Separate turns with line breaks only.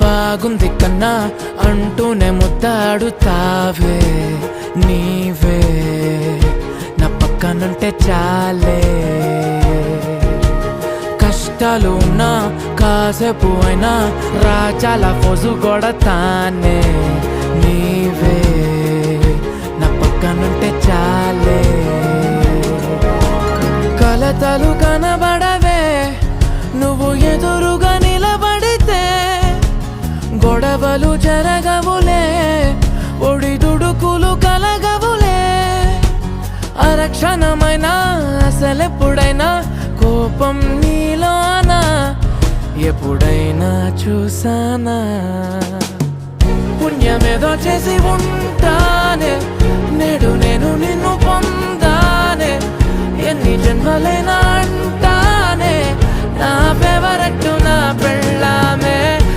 బాగుంది కన్నా అంటూనే ముద్దాడుతావే నీవే నా పక్కనుంటే చాలే కష్టాలు ఉన్నా కాసేపు అయినా రాజాల ఫోజు కొడతానే నీవే నా పక్కనుంటే చాలే కలతలు కనబడవే నువ్వు ఎదురుగా నిలబడితే గొడవలు జరగవులే ఒడిదుడుకులు కలగవులే అరక్షణమైనా అసలెప్పుడైనా కోపం నీలోనా ఎప్పుడైనా చూసానా పుణ్యమేదో చేసి ఉంటానే నేడు నేను నిన్ను పొందానే ఎన్ని జన్మలైనా